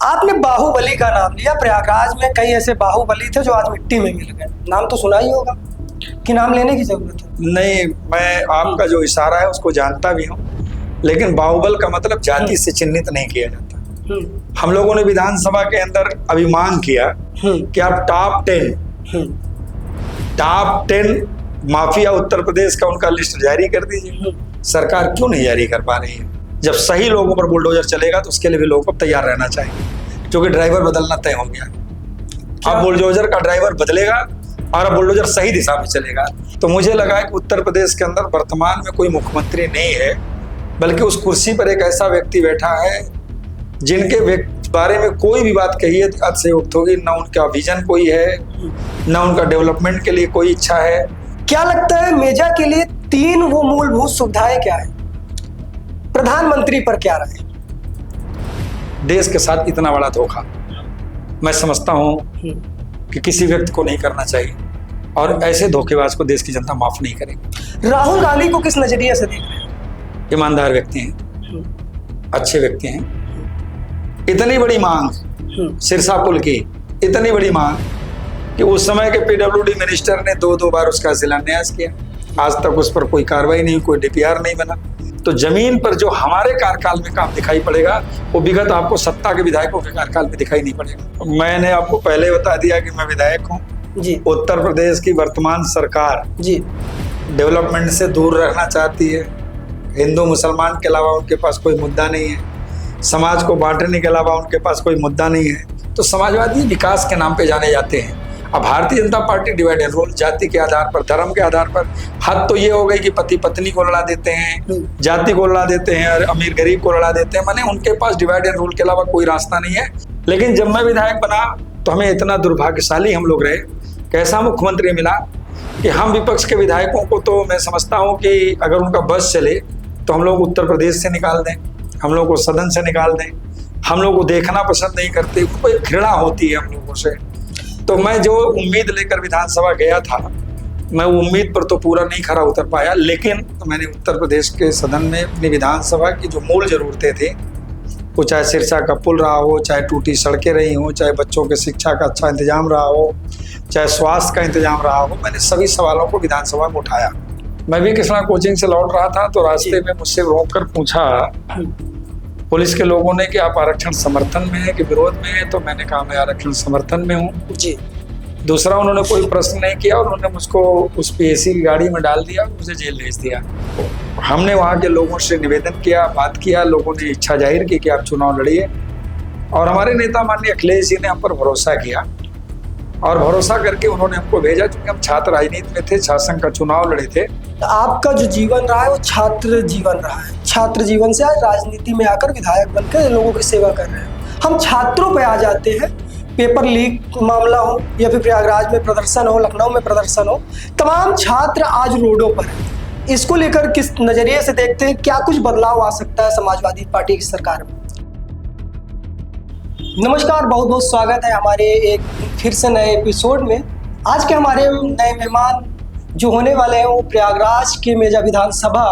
आपने बाहुबली का नाम लिया। प्रयागराज में कई ऐसे बाहुबली थे जो आज मिट्टी में मिल गए। नाम तो सुना ही होगा कि नाम लेने की जरूरत है? नहीं, मैं आपका जो इशारा है उसको जानता भी हूँ, लेकिन बाहुबल का मतलब जाति से चिन्हित नहीं किया जाता। हम लोगों ने विधानसभा के अंदर अभी मांग किया कि आप टॉप 10 माफिया उत्तर प्रदेश का उनका लिस्ट जारी कर दीजिए। सरकार क्यों नहीं जारी कर पा रही है? जब सही लोगों पर बुलडोजर चलेगा तो उसके लिए भी लोगों को तैयार रहना चाहिए, क्योंकि ड्राइवर बदलना तय हो गया। अब बुलडोजर का ड्राइवर बदलेगा और अब बुलडोजर सही दिशा में चलेगा। तो मुझे लगा है कि उत्तर प्रदेश के अंदर वर्तमान में कोई मुख्यमंत्री नहीं है, बल्कि उस कुर्सी पर एक ऐसा व्यक्ति बैठा है जिनके बारे में कोई भी बात कही है अतिशयोक्त होगी। ना उनका विजन कोई है, ना उनका डेवलपमेंट के लिए कोई इच्छा है। क्या लगता है मेजा के लिए 3 वो मूलभूत सुविधाएं क्या है? प्रधानमंत्री पर क्या राय? देश के साथ इतना बड़ा धोखा मैं समझता हूं कि किसी व्यक्ति को नहीं करना चाहिए, और ऐसे धोखेबाज को देश की जनता माफ नहीं करेगी। राहुल गांधी को किस नजरिए से देख रहे हैं? ईमानदार व्यक्ति हैं, अच्छे व्यक्ति हैं। इतनी बड़ी मांग सिरसा पुल की, इतनी बड़ी मांग कि उस समय के पीडब्ल्यूडी मिनिस्टर ने 2 बार उसका शिलान्यास किया। आज तक उस पर कोई कार्रवाई नहीं, कोई डीपीआर नहीं बना। तो जमीन पर जो हमारे कार्यकाल में काम दिखाई पड़ेगा वो विगत आपको सत्ता के विधायकों के कार्यकाल में दिखाई नहीं पड़ेगा। मैंने आपको पहले बता दिया कि मैं विधायक हूँ जी। उत्तर प्रदेश की वर्तमान सरकार जी डेवलपमेंट से दूर रहना चाहती है। हिंदू मुसलमान के अलावा उनके पास कोई मुद्दा नहीं है, समाज को बांटने के अलावा उनके पास कोई मुद्दा नहीं है। तो समाजवादी विकास के नाम पे जाने जाते हैं। अब Bharatiya Janata party divide and rule, जाति के आधार पर, धर्म के आधार पर, हद तो ये हो गई कि पति पत्नी को लड़ा देते हैं, जाति को लड़ा देते हैं और अमीर गरीब को लड़ा देते हैं। माने उनके पास डिवाइड एंड रूल के अलावा कोई रास्ता नहीं है। लेकिन जब मैं विधायक बना तो हमें इतना दुर्भाग्यशाली हम लोग रहे कि ऐसा मुख्यमंत्री मिला कि हम विपक्ष के विधायकों को, तो मैं समझता हूँ कि अगर उनका बस चले तो हम लोग उत्तर प्रदेश से निकाल दें, हम लोग को सदन से निकाल दें। हम लोग को देखना पसंद नहीं करते, उनको एक घृणा होती है हम लोगों से। तो मैं जो उम्मीद लेकर विधानसभा गया था, मैं वो उम्मीद पर तो पूरा नहीं खरा उतर पाया। लेकिन तो मैंने उत्तर प्रदेश के सदन में अपनी विधानसभा की जो मूल जरूरतें थी, वो चाहे सिरसा का पुल रहा हो, चाहे टूटी सड़कें रही हो, चाहे बच्चों के शिक्षा का अच्छा इंतजाम रहा हो, चाहे स्वास्थ्य का इंतजाम रहा हो, मैंने सभी सवालों को विधानसभा में उठाया। मैं भी कृष्णा कोचिंग से लौट रहा था तो रास्ते में मुझसे रोक कर पूछा पुलिस के लोगों ने कि आप आरक्षण समर्थन में है कि विरोध में है? तो मैंने कहा मैं आरक्षण समर्थन में हूँ जी। दूसरा, उन्होंने कोई प्रश्न नहीं किया, उन्होंने मुझको उस पीएसी की गाड़ी में डाल दिया, मुझे जेल भेज दिया। हमने वहाँ के लोगों से निवेदन किया, बात किया, लोगों ने इच्छा जाहिर की कि आप चुनाव लड़िए, और हमारे नेता माननीय अखिलेश जी ने हम पर भरोसा किया और भरोसा करके उन्होंने हमको भेजा। क्योंकि हम छात्र राजनीति में थे, छात्र संघ का चुनाव लड़े थे। आपका जो जीवन रहा है वो छात्र जीवन रहा है। छात्र जीवन से आज राजनीति में आकर विधायक बनकर लोगों की सेवा कर रहे हैं। हम छात्रों पे आ जाते हैं। पेपर लीक मामला हो या फिर प्रयागराज में प्रदर्शन हो, लखनऊ में प्रदर्शन हो, तमाम छात्र आज रोडों पर हैं। इसको लेकर किस नजरिए से देखते हैं? क्या कुछ बदलाव आ सकता है समाजवादी पार्टी की सरकार में? नमस्कार, बहुत बहुत स्वागत है हमारे एक फिर से नए एपिसोड में। आज के हमारे नए मेहमान जो होने वाले हैं वो प्रयागराज के मेजा विधानसभा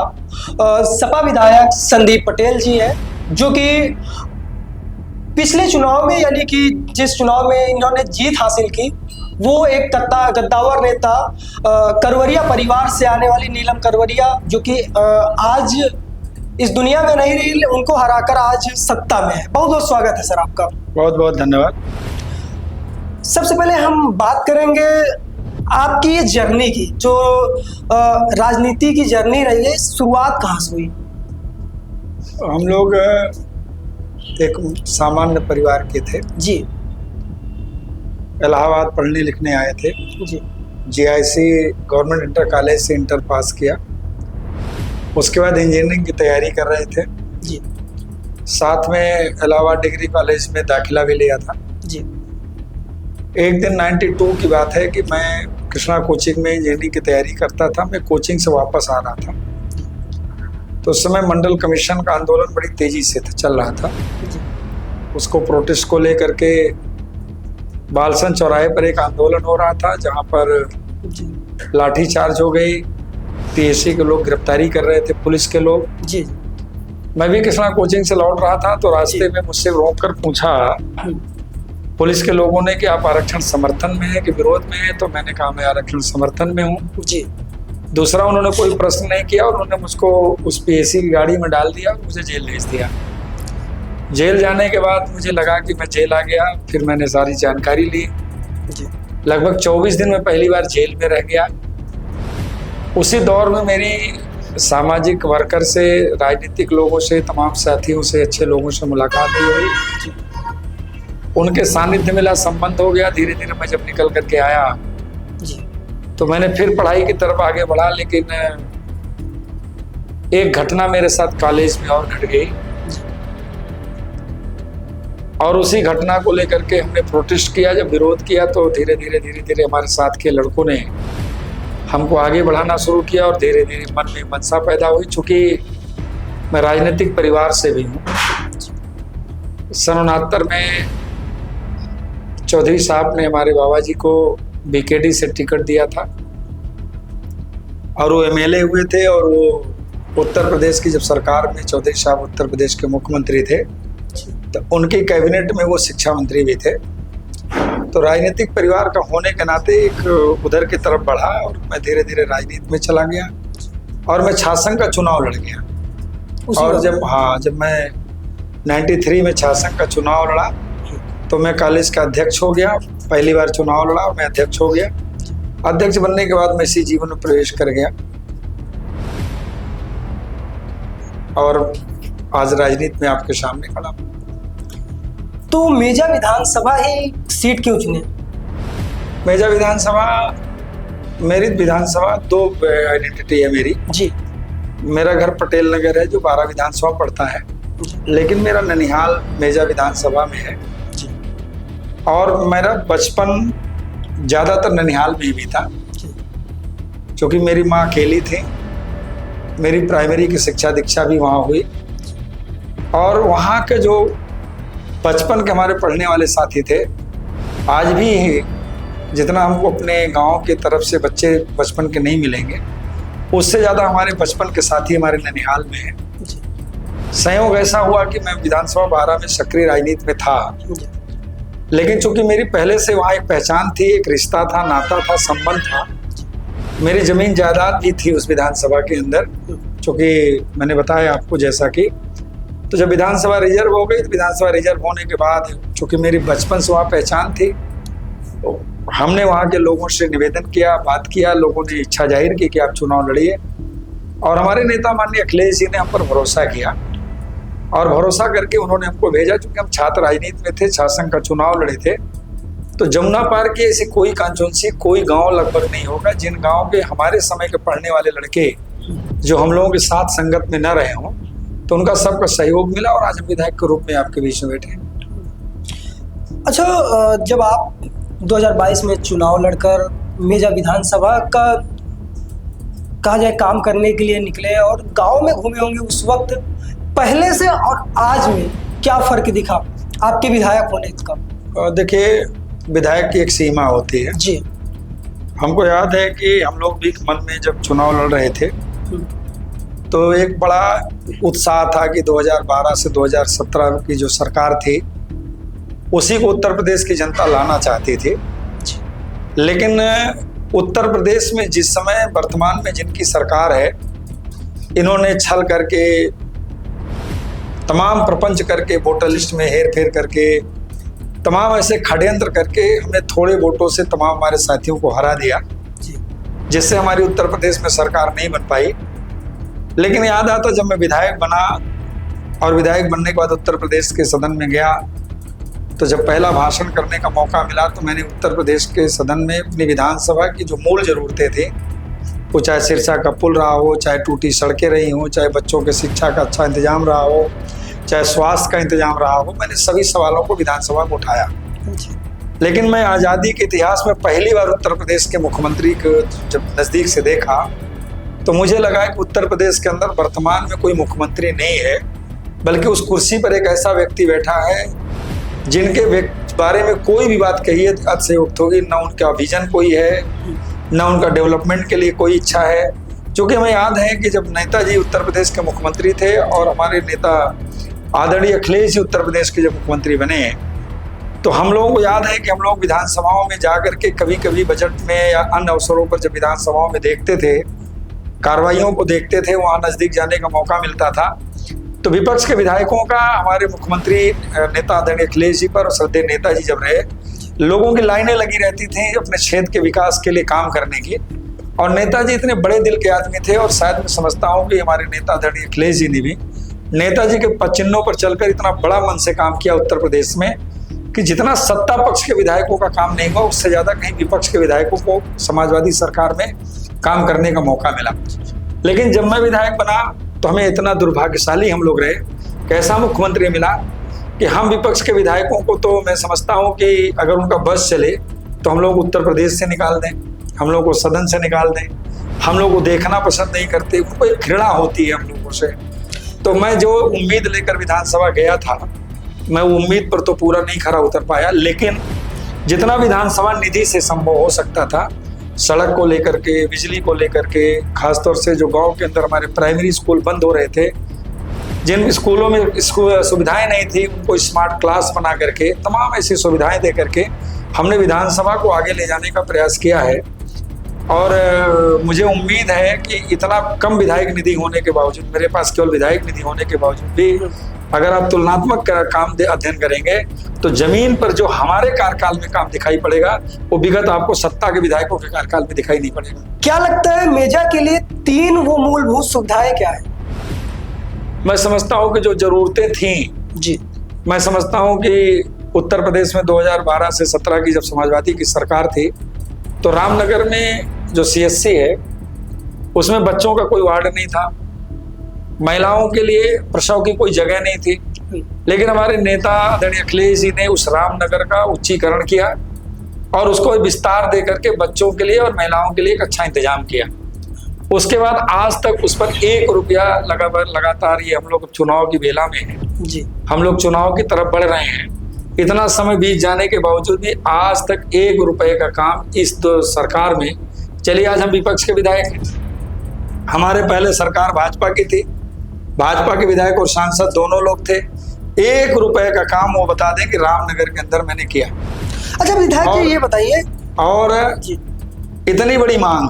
सपा विधायक संदीप पटेल जी हैं, जो कि पिछले चुनाव में, यानी कि जिस चुनाव में इन्होंने जीत हासिल की, वो एक गद्दावर नेता करवरिया परिवार से आने वाली नीलम करवरिया, जो कि आज इस दुनिया में नहीं रही, उनको हराकर आज सत्ता में है। बहुत बहुत स्वागत है सर आपका। बहुत बहुत धन्यवाद। सबसे पहले हम बात करेंगे आपकी ये जर्नी की, जो राजनीति की जर्नी रही है, शुरुआत कहाँ से हुई? हम लोग एक सामान्य परिवार के थे जी। इलाहाबाद पढ़ने लिखने आए थे जी। जीआईसी गवर्नमेंट इंटर कॉलेज से इंटर पास किया, उसके बाद इंजीनियरिंग की तैयारी कर रहे थे जी। साथ में इलाहाबाद डिग्री कॉलेज में दाखिला भी लिया था जी। एक दिन 92 की बात है कि मैं कृष्णा कोचिंग में इंजीनियरिंग की तैयारी करता था। मैं कोचिंग से वापस आ रहा था तो उस समय मंडल कमीशन का आंदोलन बड़ी तेजी से चल रहा था। उसको प्रोटेस्ट को लेकर के बालसन चौराहे पर एक आंदोलन हो रहा था, जहां पर लाठीचार्ज हो गई, पीएससी के लोग गिरफ्तारी कर रहे थे, पुलिस के लोग जी। मैं भी कृष्णा कोचिंग से लौट रहा था तो रास्ते में मुझसे रोककर पूछा पुलिस के लोगों ने कि आप आरक्षण समर्थन में है कि विरोध में है, तो मैंने कहा मैं आरक्षण समर्थन में हूँ जी। दूसरा, उन्होंने कोई प्रश्न नहीं किया और उन्होंने मुझको उस पीएसी की गाड़ी में डाल दिया और मुझे जेल भेज दिया। जेल जाने के बाद मुझे लगा कि मैं जेल आ गया, फिर मैंने सारी जानकारी ली जी। लगभग 24 दिन में पहली बार जेल में रह गया। उसी दौर में मेरी सामाजिक वर्कर से, राजनीतिक लोगों से, तमाम साथियों से, अच्छे लोगों से मुलाकात भी हुई, उनके सानिध्य मिला, संबंध हो गया। धीरे धीरे मैं जब निकल करके आया जी। तो मैंने फिर पढ़ाई की तरफ आगे बढ़ा, लेकिन एक घटना मेरे साथ कॉलेज में और घट गई और उसी घटना को लेकर के हमने प्रोटेस्ट किया। जब विरोध किया तो धीरे धीरे हमारे साथ के लड़कों ने हमको आगे बढ़ाना शुरू किया और धीरे धीरे मन में मनसा पैदा हुई। चूंकि मैं राजनीतिक परिवार से भी हूँ, सन 69 में चौधरी साहब ने हमारे बाबा जी को बीकेडी से टिकट दिया था और वो एमएलए हुए थे और वो उत्तर प्रदेश की जब सरकार में चौधरी साहब उत्तर प्रदेश के मुख्यमंत्री थे तो उनकी कैबिनेट में वो शिक्षा मंत्री भी थे। तो राजनीतिक परिवार का होने के नाते एक उधर की तरफ बढ़ा और मैं धीरे धीरे राजनीति में चला गया और मैं छात्र का चुनाव लड़ गया। और जब मैं 93 में छात्र का चुनाव लड़ा तो मैं कॉलेज का अध्यक्ष हो गया। पहली बार चुनाव लड़ा, मैं अध्यक्ष हो गया। अध्यक्ष बनने के बाद मैं इसी जीवन में प्रवेश कर गया और आज राजनीति में आपके सामने खड़ा। तो मेजा विधानसभा ही सीट क्यों चुने? मेजा विधानसभा, मेरी विधानसभा दो आइडेंटिटी है मेरी जी। मेरा घर पटेल नगर है जो 12 विधानसभा पड़ता है, लेकिन मेरा ननिहाल मेजा विधानसभा में है जी। और मेरा बचपन ज़्यादातर ननिहाल में ही बीता क्योंकि मेरी माँ अकेली थी। मेरी प्राइमरी की शिक्षा दीक्षा भी वहाँ हुई और वहाँ के जो बचपन के हमारे पढ़ने वाले साथी थे, आज भी जितना हमको अपने गांव की तरफ से बच्चे बचपन के नहीं मिलेंगे, उससे ज़्यादा हमारे बचपन के साथी हमारे ननिहाल में हैं। संयोग ऐसा हुआ कि मैं विधानसभा 12 में सक्रिय राजनीति में था, लेकिन चूंकि मेरी पहले से वहाँ एक पहचान थी, एक रिश्ता था, नाता था, संबंध था। मेरी जमीन जायदाद भी थी उस विधानसभा के अंदर, चूंकि मैंने बताया आपको जैसा कि तो जब विधानसभा रिजर्व हो गई तो विधानसभा रिजर्व होने के बाद चूंकि मेरी बचपन से वहाँ पहचान थी तो हमने वहाँ के लोगों से निवेदन किया, बात किया। लोगों ने इच्छा जाहिर की कि आप चुनाव लड़िए और हमारे नेता माननीय अखिलेश जी ने हम पर भरोसा किया और भरोसा करके उन्होंने हमको भेजा। चूंकि हम छात्र राजनीति में थे, छात्र संघ का चुनाव लड़े थे, तो जमुना पार की ऐसी कोई कांचुंसी, कोई गांव लगभग नहीं होगा जिन गांव के हमारे समय के पढ़ने वाले लड़के जो हम लोगों के साथ संगत में न रहे हों, तो उनका सबका सहयोग मिला और आज हम विधायक के रूप में आपके बीच में बैठे हैं। अच्छा, जब आप 2022 में चुनाव लड़कर मेजा विधानसभा का कहा जाए काम करने के लिए निकले और गांव में घूमे होंगे, उस वक्त पहले से और आज में क्या फर्क दिखा आपके विधायक होने का? देखिए, विधायक की एक सीमा होती है जी। हमको याद है कि हम लोग भी मन में जब चुनाव लड़ रहे थे तो एक बड़ा उत्साह था कि 2012 से 2017 की जो सरकार थी उसी को उत्तर प्रदेश की जनता लाना चाहती थी। लेकिन उत्तर प्रदेश में जिस समय वर्तमान में जिनकी सरकार है, इन्होंने छल करके, तमाम प्रपंच करके, वोटर लिस्ट में हेर फेर करके, तमाम ऐसे षड्यंत्र करके हमें थोड़े वोटों से तमाम हमारे साथियों को हरा दिया, जिससे हमारी उत्तर प्रदेश में सरकार नहीं बन पाई। लेकिन याद आता जब मैं विधायक बना और विधायक बनने के बाद उत्तर प्रदेश के सदन में गया तो जब पहला भाषण करने का मौका मिला तो मैंने उत्तर प्रदेश के सदन में अपनी विधानसभा की जो मूल ज़रूरतें थी, वो चाहे सिरसा का पुल रहा हो, चाहे टूटी सड़कें रही हों, चाहे बच्चों के शिक्षा का अच्छा इंतजाम रहा हो, चाहे स्वास्थ्य का इंतजाम रहा हो, मैंने सभी सवालों को विधानसभा में उठाया। लेकिन मैं आज़ादी के इतिहास में पहली बार उत्तर प्रदेश के मुख्यमंत्री को जब नज़दीक से देखा तो मुझे लगा कि उत्तर प्रदेश के अंदर वर्तमान में कोई मुख्यमंत्री नहीं है, बल्कि उस कुर्सी पर एक ऐसा व्यक्ति बैठा है जिनके बारे में कोई भी बात कही है अतिशयोक्त होगी। न उनका विजन कोई है, न उनका डेवलपमेंट के लिए कोई इच्छा है। क्योंकि हमें याद है कि जब नेताजी उत्तर प्रदेश के मुख्यमंत्री थे और हमारे नेता आदरणीय अखिलेश जी उत्तर प्रदेश के जब मुख्यमंत्री बने, तो हम लोगों को याद है कि हम लोग विधानसभाओं में जा करके कभी कभी बजट में या अन्य अवसरों पर जब विधानसभाओं में देखते थे, कार्रवाइयों को देखते थे, वहाँ नज़दीक जाने का मौका मिलता था, तो विपक्ष के विधायकों का हमारे मुख्यमंत्री नेता आदरणीय अखिलेश जी पर और श्रद्धेय नेताजी जब रहे, लोगों की लाइनें लगी रहती थी अपने क्षेत्र के विकास के लिए काम करने की। और नेताजी इतने बड़े दिल के आदमी थे, और शायद मैं समझता हूँ कि हमारे नेता आदरणीय अखिलेश जी ने भी नेताजी के पद चिन्हों पर चलकर इतना बड़ा मन से काम किया उत्तर प्रदेश में कि जितना सत्ता पक्ष के विधायकों का काम नहीं हुआ, उससे ज़्यादा कहीं विपक्ष के विधायकों को समाजवादी सरकार में काम करने का मौका मिला। लेकिन जब मैं विधायक बना तो हमें इतना दुर्भाग्यशाली हम लोग रहे कि ऐसा मुख्यमंत्री मिला कि हम विपक्ष के विधायकों को, तो मैं समझता हूँ कि अगर उनका बस चले तो हम लोग उत्तर प्रदेश से निकाल दें, हम लोग को सदन से निकाल दें, हम लोग को देखना पसंद नहीं करते, उनको एक घृणा होती है हम लोगों से। तो मैं जो उम्मीद लेकर विधानसभा गया था, मैं वो उम्मीद पर तो पूरा नहीं खरा उतर पाया, लेकिन जितना विधानसभा निधि से संभव हो सकता था, सड़क को लेकर के, बिजली को लेकर के, खासतौर से जो गांव के अंदर हमारे प्राइमरी स्कूल बंद हो रहे थे, जिन स्कूलों में सुविधाएं नहीं थी, उनको स्मार्ट क्लास बना करके, तमाम ऐसी सुविधाएं दे करके हमने विधानसभा को आगे ले जाने का प्रयास किया है। और मुझे उम्मीद है कि इतना कम विधायक निधि होने के बावजूद, मेरे पास केवल विधायक निधि होने के बावजूद भी, अगर आप तुलनात्मक काम अध्ययन करेंगे तो जमीन पर जो हमारे कार्यकाल में काम दिखाई पड़ेगा, वो विगत आपको सत्ता के विधायकों के कार्यकाल में दिखाई नहीं पड़ेगा। क्या लगता है मेजा के लिए 3 वो मूलभूत सुविधाएं क्या है? मैं समझता हूँ कि जो जरूरतें थी जी, मैं समझता हूँ कि उत्तर प्रदेश में 2012 से 17 की जब समाजवादी की सरकार थी, तो रामनगर में जो CSC है उसमें बच्चों का कोई वार्ड नहीं था, महिलाओं के लिए प्रसव की कोई जगह नहीं थी। लेकिन हमारे नेता आदरणीय अखिलेश जी ने उस रामनगर का उच्चीकरण किया और उसको विस्तार दे करके बच्चों के लिए और महिलाओं के लिए एक अच्छा इंतजाम किया। उसके बाद आज तक उस पर 1 रुपया लगातार, ये हम लोग चुनाव की बेला में है जी, हम लोग चुनाव की तरफ बढ़ रहे हैं, इतना समय बीत जाने के बावजूद भी आज तक 1 रुपए का काम इस सरकार में। चलिए, आज हम विपक्ष के विधायक हैं, हमारे पहले सरकार भाजपा की थी, भाजपा के विधायक और सांसद दोनों लोग थे, 1 रुपए का काम वो बता दें कि रामनगर के अंदर मैंने किया। अच्छा विधायक जी, ये बताइए, और इतनी बड़ी मांग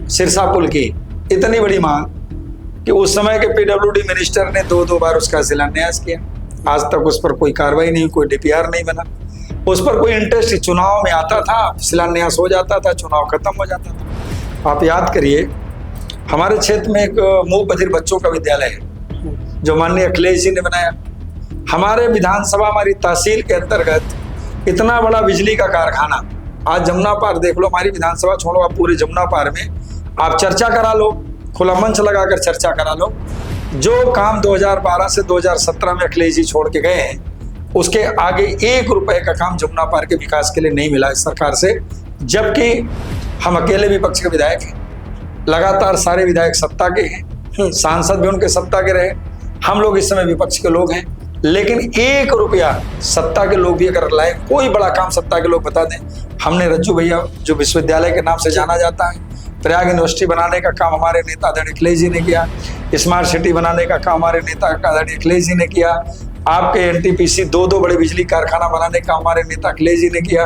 सिरसा पुल की, इतनी बड़ी मांग कि उस समय के PWD मिनिस्टर ने 2 बार उसका शिलान्यास किया, आज तक उस पर कोई कार्रवाई नहीं, कोई DPR नहीं बना, उस पर कोई इंटरेस्ट। चुनाव में आता था, शिलान्यास हो जाता था, चुनाव खत्म हो जाता था। आप याद करिए, हमारे क्षेत्र में एक मूक बधिर बच्चों का विद्यालय है जो माननीय अखिलेश जी ने बनाया। हमारे विधानसभा, हमारी तहसील के अंतर्गत इतना बड़ा बिजली का कारखाना, आज जमुना पार देख लो, हमारी विधानसभा छोड़ो, आप पूरे जमुना पार में आप चर्चा करा लो, खुला मंच लगाकर चर्चा करा लो। जो काम 2012 से 2017 में अखिलेश जी छोड़ के गए हैं, उसके आगे 1 रुपए का काम जमुना पार के विकास के लिए नहीं मिला इस सरकार से, जबकि हम अकेले विपक्ष के विधायक हैं। लगातार सारे विधायक सत्ता के हैं, सांसद भी उनके सत्ता के रहे, हम लोग इस समय विपक्ष के लोग हैं, लेकिन 1 रुपया सत्ता के लोग भी अगर लाए, कोई बड़ा काम सत्ता के लोग बता दें। हमने रज्जू भैया, जो विश्वविद्यालय के नाम से जाना जाता है, प्रयाग यूनिवर्सिटी बनाने का काम हमारे नेता आदरणीय अखिलेश जी ने किया, स्मार्ट सिटी बनाने का काम हमारे नेता आदरणीय अखिलेश जी ने किया, आपके NTPC 2 बड़े बिजली कारखाना बनाने का हमारे नेता अखिलेश जी ने किया,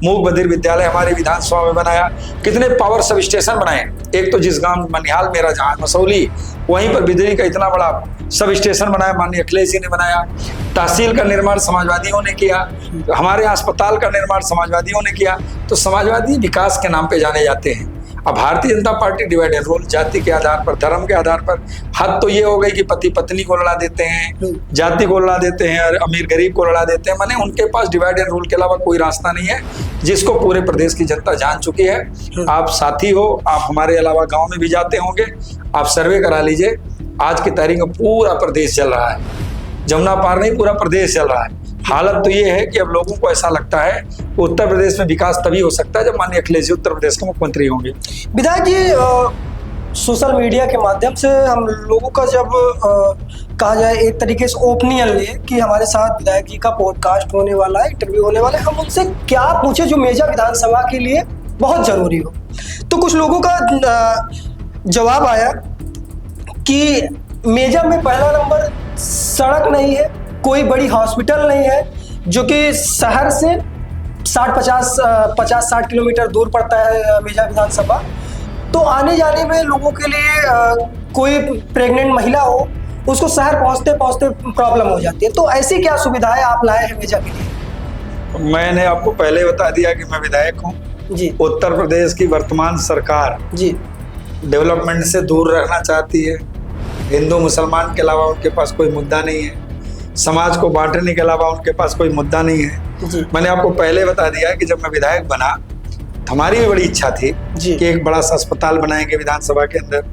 मूक बधिर विद्यालय हमारे विधानसभा में बनाया, कितने पावर सब स्टेशन बनाए। एक तो जिस गांव मनिहाल मेरा जहाँ मसौली, वहीं पर बिजली का इतना बड़ा सब स्टेशन बनाया, माननीय अखिलेश जी ने बनाया। तहसील का निर्माण समाजवादियों ने किया, हमारे अस्पताल का निर्माण समाजवादियों ने किया। तो समाजवादी विकास के नाम पे जाने जाते हैं। अब Bharatiya Janata party divide and rule, जाति के आधार पर, धर्म के आधार पर, हद तो ये हो गई कि पति पत्नी को लड़ा देते हैं, जाति को लड़ा देते हैं, अमीर गरीब को लड़ा देते हैं। माने उनके पास डिवाइड एंड रूल के अलावा कोई रास्ता नहीं है, जिसको पूरे प्रदेश की जनता जान चुकी है। आप साथी हो, आप हमारे अलावा गाँव में भी जाते होंगे, आप सर्वे करा लीजिए। आज की तारीख में पूरा प्रदेश चल रहा है, जमुना पार नहीं, पूरा प्रदेश चल रहा है। हालत तो ये है कि अब लोगों को ऐसा लगता है कि उत्तर प्रदेश में विकास तभी हो सकता है जब माननीय अखिलेश जी उत्तर प्रदेश के मुख्यमंत्री होंगे। विधायक जी, सोशल मीडिया के माध्यम से हम लोगों का जब कहा जाए एक तरीके से ओपिनियन ले कि हमारे साथ विधायक जी का पॉडकास्ट होने वाला है, इंटरव्यू होने वाला है, हम उनसे क्या पूछे जो मेजा विधानसभा के लिए बहुत जरूरी हो। तो कुछ लोगों का जवाब आया कि मेजा में पहला नंबर सड़क नहीं है, कोई बड़ी हॉस्पिटल नहीं है, जो कि शहर से 50-60 किलोमीटर दूर पड़ता है मेजा विधानसभा। तो आने जाने में लोगों के लिए कोई प्रेग्नेंट महिला हो, उसको शहर पहुंचते पहुंचते प्रॉब्लम हो जाती है। तो ऐसी क्या सुविधाएं आप लाए हैं मेजा के लिए? मैंने आपको पहले बता दिया कि मैं विधायक हूँ जी। उत्तर प्रदेश की वर्तमान सरकार जी। डेवलपमेंट से दूर रहना चाहती है। हिंदू मुसलमान के अलावा उनके पास कोई मुद्दा नहीं है, समाज को बांटने के अलावा उनके पास कोई मुद्दा नहीं है। जी। मैंने आपको पहले बता दिया कि जब मैं विधायक बना तो हमारी भी बड़ी इच्छा थी कि एक बड़ा सा अस्पताल बनाएंगे विधानसभा के अंदर,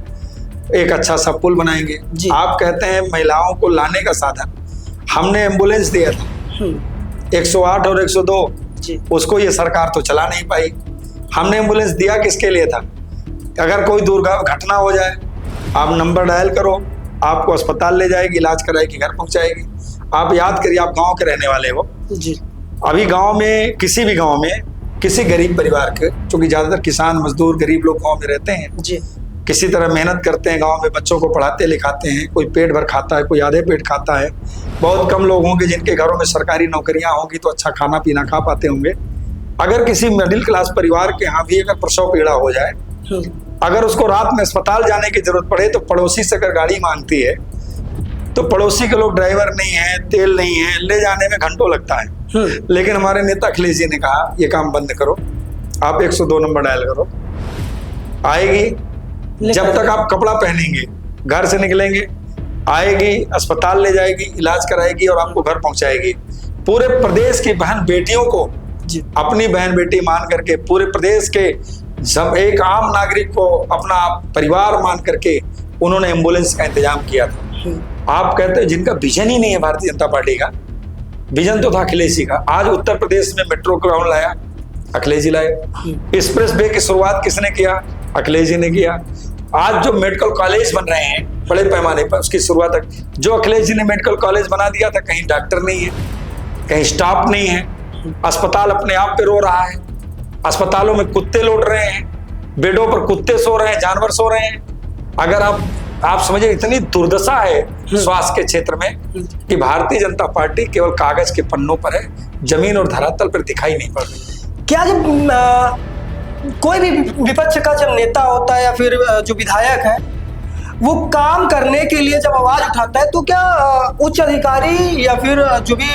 एक अच्छा सा पुल बनाएंगे। आप कहते हैं महिलाओं को लाने का साधन, हमने एम्बुलेंस दिया था 108 और 102, उसको ये सरकार तो चला नहीं पाई। हमने एम्बुलेंस दिया किसके लिए था? अगर कोई दुर्घटना हो जाए, आप नंबर डायल करो, आपको अस्पताल ले जाएगी, इलाज कराएगी, घर पहुंचाएगी। आप याद करिए, आप गांव के रहने वाले हो जी। अभी गांव में, किसी भी गांव में किसी गरीब परिवार के, क्योंकि ज्यादातर किसान मजदूर गरीब लोग गांव में रहते हैं जी, किसी तरह मेहनत करते हैं, गांव में बच्चों को पढ़ाते लिखाते हैं, कोई पेट भर खाता है, कोई आधे पेट खाता है। बहुत कम लोग होंगे जिनके घरों में सरकारी नौकरियां होंगी तो अच्छा खाना पीना खा पाते होंगे। अगर किसी मिडिल क्लास परिवार के यहाँ भी अगर प्रसव पीड़ा हो जाए, अगर उसको रात में अस्पताल जाने की जरूरत पड़े तो पड़ोसी से अगर गाड़ी मांगती है तो पड़ोसी के लोग ड्राइवर नहीं है, तेल नहीं है, ले जाने में घंटों लगता है। लेकिन हमारे नेता अखिलेश जी ने कहा ये काम बंद करो, आप 102 नंबर डायल करो, आएगी। जब तक आप कपड़ा पहनेंगे, घर से निकलेंगे, आएगी, अस्पताल ले जाएगी, इलाज कराएगी और आपको घर पहुंचाएगी। पूरे प्रदेश की बहन बेटियों को अपनी बहन बेटी मान करके, पूरे प्रदेश के जब एक आम नागरिक को अपना परिवार मान करके उन्होंने एम्बुलेंस का इंतजाम किया था। आप कहते हैं जिनका विजन ही नहीं है भारतीय जनता पार्टी का, विजन तो था अखिलेश जी का। आज उत्तर प्रदेश में मेट्रो कौन लाया? अखिलेश जी लाए। एक्सप्रेस वे की शुरुआत किसने किया? अखिलेश जी ने किया। आज जो मेडिकल कॉलेज बन रहे हैं बड़े पैमाने पर, उसकी शुरुआत जो अखिलेश जी ने मेडिकल कॉलेज बना दिया था, कहीं डॉक्टर नहीं है, कहीं स्टाफ नहीं है, अस्पताल अपने आप पे रो रहा है, अस्पतालों में कुत्ते लौट रहे हैं, बेडों पर कुत्ते सो रहे हैं, जानवर सो रहे हैं। अगर आप समझे इतनी दुर्दशा है स्वास्थ्य के क्षेत्र में कि भारतीय जनता पार्टी केवल कागज के पन्नों पर है, जमीन और धरातल पर दिखाई नहीं पड़ रही। क्या जब कोई भी विपक्ष का जब नेता होता है या फिर जो विधायक है, वो काम करने के लिए जब आवाज उठाता है, तो क्या उच्च अधिकारी या फिर जो भी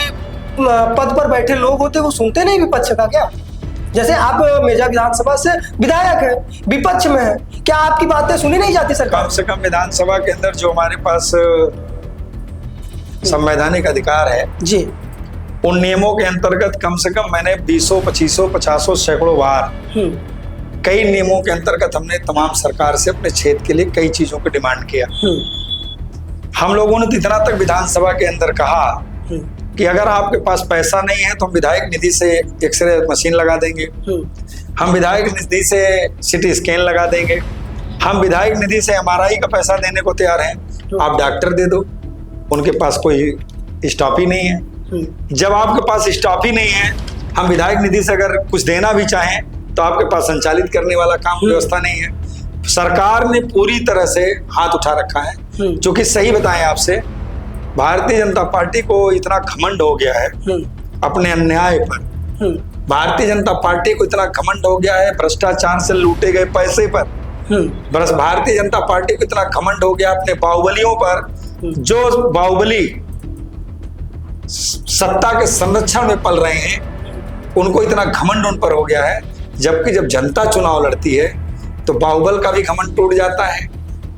पद पर बैठे लोग होते हैं वो सुनते नहीं विपक्ष का? क्या जैसे आप मेजा विधानसभा से विधायक है, विपक्ष में है, क्या आपकी बातें सुनी नहीं जाती सरकार? कम से कम विधानसभा के अंदर जो हमारे पास संवैधानिक अधिकार है जी, उन नियमों के अंतर्गत कम से कम मैंने 20, 25, 50 सैकड़ों बार कई नियमों के अंतर्गत हमने तमाम सरकार से अपने क्षेत्र के लिए कई चीजों को डिमांड किया। हम लोगों ने तो इतना तक विधानसभा के अंदर कहा कि अगर आपके पास पैसा नहीं है तो हम विधायक निधि से एक्सरे मशीन लगा देंगे, हम विधायक निधि से सिटी स्कैन लगा देंगे, हम विधायक निधि से MRI का पैसा देने को तैयार हैं, आप डॉक्टर दे दो। उनके पास कोई स्टाफ ही नहीं है। जब आपके पास स्टाफ ही नहीं है, हम विधायक निधि से अगर कुछ देना भी चाहें तो आपके पास संचालित करने वाला काम व्यवस्था नहीं है। सरकार ने पूरी तरह से हाथ उठा रखा है, जो कि सही बताएं आपसे, भारतीय जनता पार्टी को इतना घमंड हो गया है अपने अन्याय पर, भारतीय जनता पार्टी को इतना घमंड हो गया है भ्रष्टाचार से लूटे गए पैसे पर, भारतीय जनता पार्टी को इतना घमंड हो गया अपने बाहुबलियों पर, जो बाहुबली सत्ता के संरक्षण में पल रहे हैं, उनको इतना घमंड उन पर हो गया है। जबकि जब जनता चुनाव लड़ती है तो बाहुबल का भी घमंड टूट जाता है,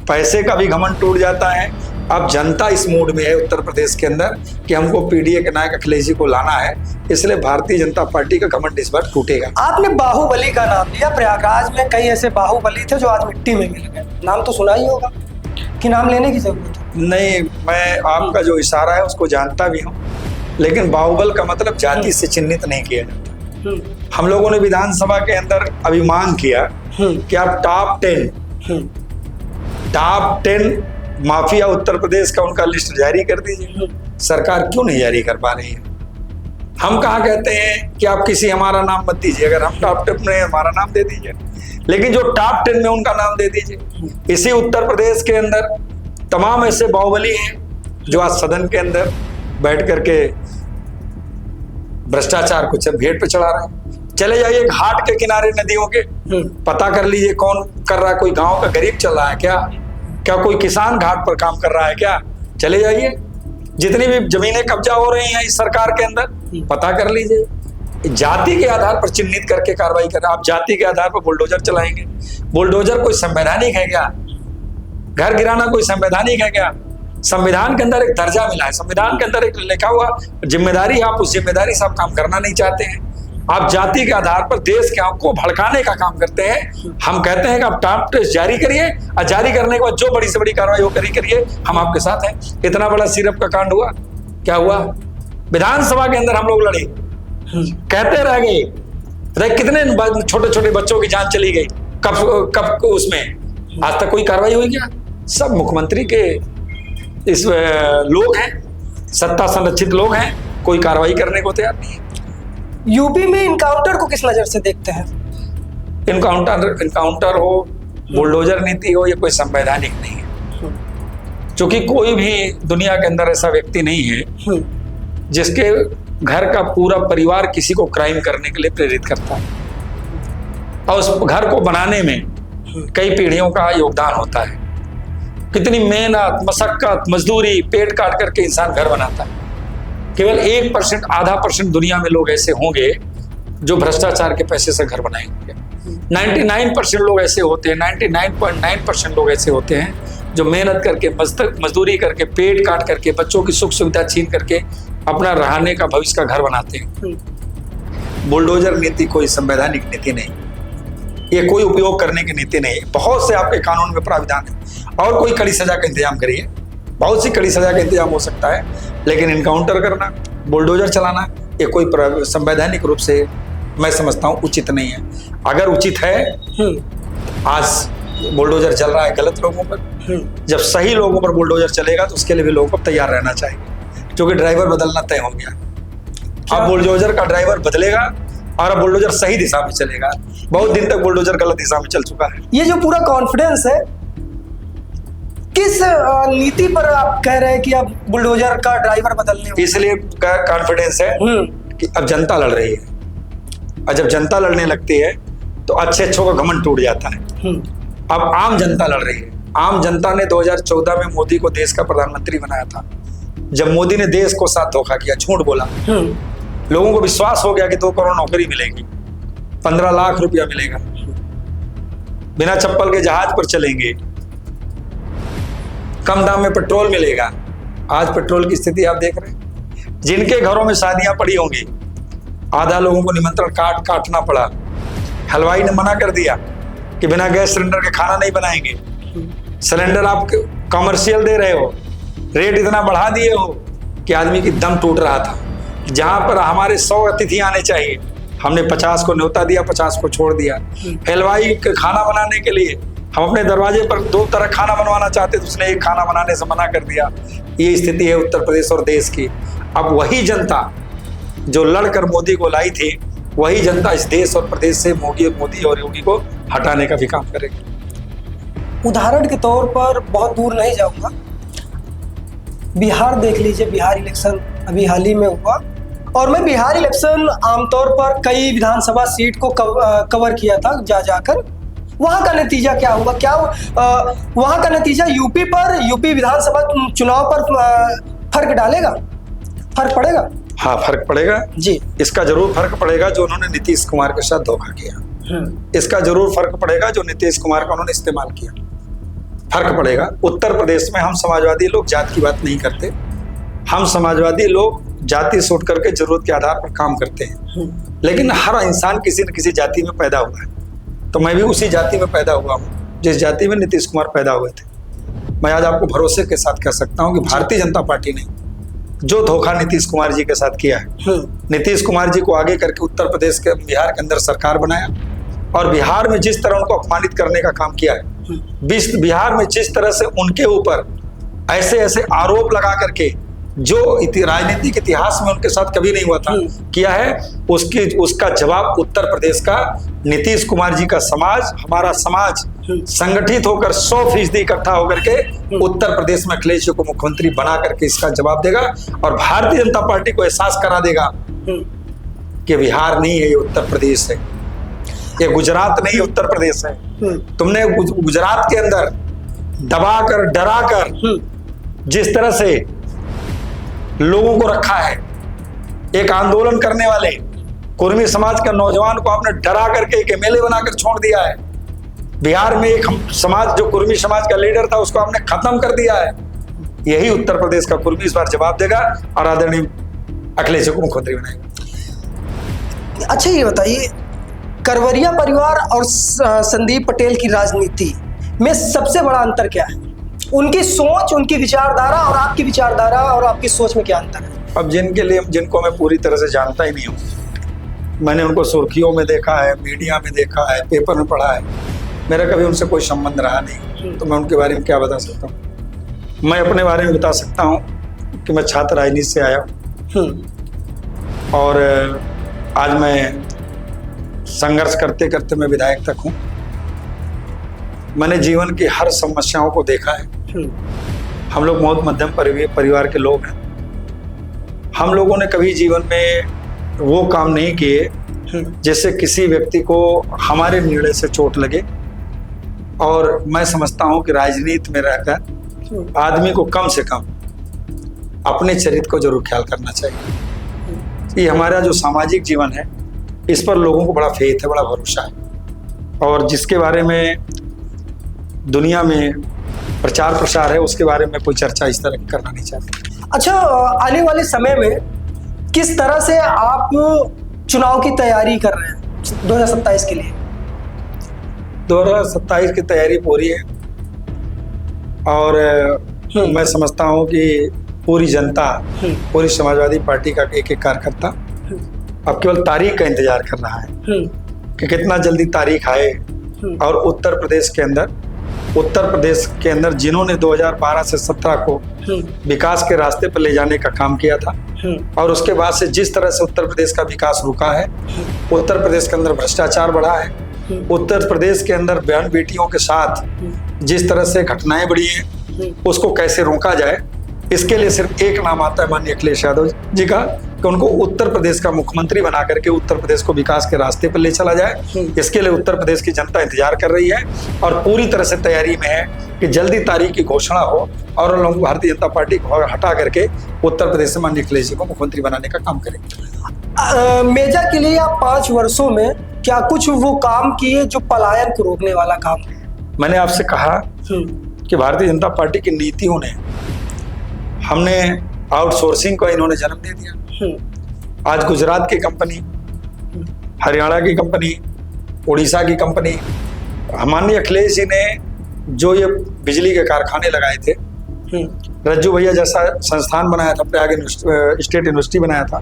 पैसे का भी घमंड टूट जाता है। अब जनता इस मूड में है उत्तर प्रदेश के अंदर कि हमको पीडीए के नायक अखिलेश जी को लाना है, इसलिए भारतीय जनता पार्टी का घमंड इस बार टूटेगा। आपने बाहुबली का नाम लिया, प्रयागराज में कई ऐसे बाहुबली थे जो आज मिट्टी में मिल गए, नाम तो सुना ही होगा कि नाम लेने की जरूरत है? नहीं, मैं आपका जो इशारा है उसको जानता भी हूँ, लेकिन बाहुबल का मतलब जाति से चिन्हित नहीं किया जाता। हम लोगों ने विधानसभा के अंदर अभी मांग किया कि आप टॉप 10 माफिया उत्तर प्रदेश का उनका लिस्ट जारी कर दीजिए। सरकार क्यों नहीं जारी कर पा रही है? हम कहाँ कहते हैं कि आप किसी हमारा नाम मत दीजिए, अगर हम टॉप 10 में हमारा नाम दे दीजिए, लेकिन जो टॉप 10 में उनका नाम दे दीजिए। इसी उत्तर प्रदेश के अंदर तमाम ऐसे बाहुबली हैं जो आज सदन के अंदर बैठ करके भ्रष्टाचार को भेंट पे चढ़ा रहे हैं। चले जाइए घाट के किनारे नदियों के, पता कर लीजिए कौन कर रहा है। कोई गांव का गरीब चल रहा है क्या कोई किसान घाट पर काम कर रहा है क्या? चले जाइए, जितनी भी जमीनें कब्जा हो रही हैं इस सरकार के अंदर, पता कर लीजिए। जाति के आधार पर चिन्हित करके कार्रवाई करें। आप जाति के आधार पर बुलडोजर चलाएंगे? बुलडोजर कोई संवैधानिक है क्या? घर गिराना कोई संवैधानिक है क्या? संविधान के अंदर एक दर्जा मिला है, संविधान के अंदर एक लिखा हुआ जिम्मेदारी, आप उस जिम्मेदारी से आप काम करना नहीं चाहते हैं। आप जाति के आधार पर देश के आपको भड़काने का काम करते हैं। हम कहते हैं कि आप टॉप टेस्ट जारी करिए और जारी करने के बाद जो बड़ी से बड़ी कार्रवाई हो करिए, हम आपके साथ हैं। इतना बड़ा सिरप का कांड हुआ, क्या हुआ? विधानसभा के अंदर हम लोग लड़े, कहते रह गए, कितने छोटे छोटे बच्चों की जान चली गई, कब उसमें आज तक कोई कार्रवाई हुई क्या? सब मुख्यमंत्री के इस लोग हैं, सत्ता संरक्षित लोग हैं, कोई कार्रवाई करने को तैयार नहीं है। यूपी में इनकाउंटर को किस नजर से देखते हैं? इनकाउंटर हो, बुलडोजर नीति हो, ये कोई संवैधानिक नहीं है, क्योंकि कोई भी दुनिया के अंदर ऐसा व्यक्ति नहीं है जिसके घर का पूरा परिवार किसी को क्राइम करने के लिए प्रेरित करता है, और उस घर को बनाने में कई पीढ़ियों का योगदान होता है। कितनी मेहनत, मशक्कत, मजदूरी, पेट काट करके इंसान घर बनाता है। केवल 1%, आधा % दुनिया में लोग ऐसे होंगे जो भ्रष्टाचार के पैसे से घर बनाएंगे। 99% लोग ऐसे होते हैं, 99.9% लोग ऐसे होते हैं जो मेहनत करके, मजदूरी करके, पेट काट करके, बच्चों की सुख सुविधा छीन करके अपना रहने का, भविष्य का घर बनाते हैं। बुलडोजर नीति कोई संवैधानिक नीति नहीं, ये कोई उपयोग करने की नीति नहीं। बहुत से आपके कानून में प्राविधान है, और कोई कड़ी सजा का इंतजाम करिए, बहुत सी कड़ी सजा का इंतजाम हो सकता है, लेकिन इनकाउंटर करना, बुलडोजर चलाना, ये कोई संवैधानिक रूप से मैं समझता हूँ उचित नहीं है। अगर उचित है, आज बुलडोजर चल रहा है गलत लोगों पर, जब सही लोगों पर बुलडोजर चलेगा तो उसके लिए भी लोगों को तैयार रहना चाहिए, क्योंकि ड्राइवर बदलना तय हो गया। अब बुलडोजर का ड्राइवर बदलेगा और अब बुलडोजर सही दिशा में चलेगा। बहुत दिन तक बुलडोजर गलत दिशा में चल चुका है। ये जो पूरा कॉन्फिडेंस है, किस नीति पर आप कह रहे हैं कि अब बुलडोजर का ड्राइवर बदलने हो? इसलिए कॉन्फिडेंस है कि अब जनता लड़ रही है, और जब जनता लड़ने लगती है तो अच्छों का घमंड टूट जाता है। अब आम जनता लड़ रही है। आम जनता ने 2014 में मोदी को देश का प्रधानमंत्री बनाया था। जब मोदी ने देश को साथ धोखा किया, झूठ बोला, लोगों को विश्वास हो गया कि 2 करोड़ नौकरी मिलेगी, 15 लाख रुपया मिलेगा, बिना चप्पल के जहाज पर चलेंगे, कम दाम में पेट्रोल मिलेगा। आज पेट्रोल की स्थिति आप देख रहे हैं। जिनके घरों में शादियां पड़ी होंगी, आधा लोगों को निमंत्रण काटना पड़ा। हलवाई ने मना कर दिया कि बिना गैस सिलेंडर के खाना नहीं बनाएंगे। सिलेंडर आप कमर्शियल दे रहे हो, रेट इतना बढ़ा दिए हो कि आदमी की दम टूट रहा था। जहां पर हमारे 100 अतिथि आने चाहिए, हमने 50 को न्योता दिया, 50 को छोड़ दिया। हलवाई खाना बनाने के लिए हम अपने दरवाजे पर 2 तरह खाना बनवाना चाहते थे, उसने एक खाना बनाने से मना कर दिया। ये स्थिति है उत्तर प्रदेश और देश की। अब वही जनता जो लड़कर मोदी को लाई थी, वही जनता इस देश और प्रदेश से मोदी और योगी को हटाने का भी काम करेगी। उदाहरण के तौर पर बहुत दूर नहीं जाऊंगा, बिहार देख लीजिए। बिहार इलेक्शन अभी हाल ही में हुआ, और मैं बिहार इलेक्शन आमतौर पर कई विधानसभा सीट को कवर किया था जाकर। वहां का नतीजा क्या हुआ? क्या वहां का नतीजा यूपी विधानसभा चुनाव पर फर्क डालेगा, फर्क पड़ेगा? हाँ, फर्क पड़ेगा जी। इसका जरूर फर्क पड़ेगा जो उन्होंने नीतीश कुमार के साथ धोखा किया। इसका जरूर फर्क पड़ेगा जो नीतीश कुमार का उन्होंने इस्तेमाल किया। फर्क पड़ेगा। उत्तर प्रदेश में हम समाजवादी लोग जात की बात नहीं करते। हम समाजवादी लोग जाति से उठ करके जरूरत के आधार पर काम करते हैं, लेकिन हर इंसान किसी न किसी जाति में पैदा हुआ है। तो मैं भी उसी जाति में पैदा हुआ हूँ जिस जाति में नीतीश कुमार पैदा हुए थे। मैं आज आपको भरोसे के साथ कह सकता हूँ कि भारतीय जनता पार्टी ने जो धोखा नीतीश कुमार जी के साथ किया है, नीतीश कुमार जी को आगे करके उत्तर प्रदेश के, बिहार के अंदर सरकार बनाया, और बिहार में जिस तरह उनको अपमानित करने का काम किया है, बिहार में जिस तरह से उनके ऊपर ऐसे ऐसे आरोप लगा करके जो राजनीतिक इतिहास में उनके साथ कभी नहीं हुआ था किया है, उसका जवाब उत्तर प्रदेश का नीतीश कुमार जी का समाज, हमारा समाज संगठित होकर 100% इकट्ठा होकर के उत्तर प्रदेश में अखिलेश जी को मुख्यमंत्री बना करके इसका जवाब देगा और भारतीय जनता पार्टी को एहसास करा देगा कि बिहार नहीं है, ये उत्तर प्रदेश है, ये गुजरात नहीं, उत्तर प्रदेश है। तुमने गुजरात के अंदर दबाकर डराकर जिस तरह से लोगों को रखा है, एक आंदोलन करने वाले कुर्मी समाज का नौजवान को आपने डरा करके एक एमएलए बनाकर छोड़ दिया है। बिहार में एक समाज जो कुर्मी समाज का लीडर था उसको आपने खत्म कर दिया है। यही उत्तर प्रदेश का कुर्मी इस बार जवाब देगा और आदरणीय अखिलेश जी को मुख्यमंत्री बनाएगा। अच्छा ये बताइए, करवरिया परिवार और संदीप पटेल की राजनीति में सबसे बड़ा अंतर क्या है? उनकी सोच, उनकी विचारधारा और आपकी विचारधारा और आपकी सोच में क्या अंतर है? अब जिनको मैं पूरी तरह से जानता ही नहीं हूँ, मैंने उनको सुर्खियों में देखा है, मीडिया में देखा है, पेपर में पढ़ा है, मेरा कभी उनसे कोई संबंध रहा नहीं, तो मैं उनके बारे में क्या बता सकता हूँ? मैं अपने बारे में बता सकता हूँ कि मैं छात्र राजनीति से आया और आज मैं संघर्ष करते करते मैं विधायक तक हूँ। मैंने जीवन की हर समस्याओं को देखा है। हम लोग बहुत मध्यम परिवार के लोग हैं। हम लोगों ने कभी जीवन में वो काम नहीं किए जिससे किसी व्यक्ति को हमारे निर्णय से चोट लगे। और मैं समझता हूँ कि राजनीति में रहकर आदमी को कम से कम अपने चरित्र को जरूर ख्याल करना चाहिए। ये हमारा जो सामाजिक जीवन है इस पर लोगों को बड़ा फेथ है, बड़ा भरोसा है और जिसके बारे में दुनिया में प्रचार प्रसार है उसके बारे में कोई चर्चा इस तरह की करना नहीं चाहते। अच्छा, आने वाले समय में किस तरह से आप चुनाव की तैयारी कर रहे हैं 2027 के लिए? 2027 की तैयारी पूरी है और मैं समझता हूँ कि पूरी जनता, पूरी समाजवादी पार्टी का एक एक कार्यकर्ता अब केवल तारीख का इंतजार कर रहा है कि कितना जल्दी तारीख आए और उत्तर प्रदेश के अंदर जिन्होंने 2012 से 17 को विकास के रास्ते पर ले जाने का काम किया था और उसके बाद से जिस तरह से उत्तर प्रदेश का विकास रुका है, उत्तर प्रदेश के अंदर भ्रष्टाचार बढ़ा है, उत्तर प्रदेश के अंदर बहन बेटियों के साथ जिस तरह से घटनाएं बढ़ी हैं उसको कैसे रोका जाए, इसके लिए सिर्फ एक नाम आता है माननीय अखिलेश यादव जी का कि उनको उत्तर प्रदेश का मुख्यमंत्री बना करके उत्तर प्रदेश को विकास के रास्ते पर ले चला जाए। इसके लिए उत्तर प्रदेश की जनता इंतजार कर रही है और पूरी तरह से तैयारी में है कि जल्दी तारीख की घोषणा हो और लोग भारतीय जनता पार्टी को हटा करके उत्तर प्रदेश से माननीय अखिलेश जी को मुख्यमंत्री बनाने का काम करेंगे। मेजा के लिए आप 5 वर्षों में क्या कुछ वो काम किए जो पलायन को रोकने वाला काम? मैंने आपसे कहा कि भारतीय जनता पार्टी की नीतियों ने, हमने आउटसोर्सिंग को इन्होंने जन्म दे दिया। आज गुजरात की कंपनी, हरियाणा की कंपनी, उड़ीसा की कंपनी, माननीय अखिलेश जी ने जो ये बिजली के कारखाने लगाए थे, रज्जू भैया जैसा संस्थान बनाया था, प्रयाग स्टेट यूनिवर्सिटी बनाया था,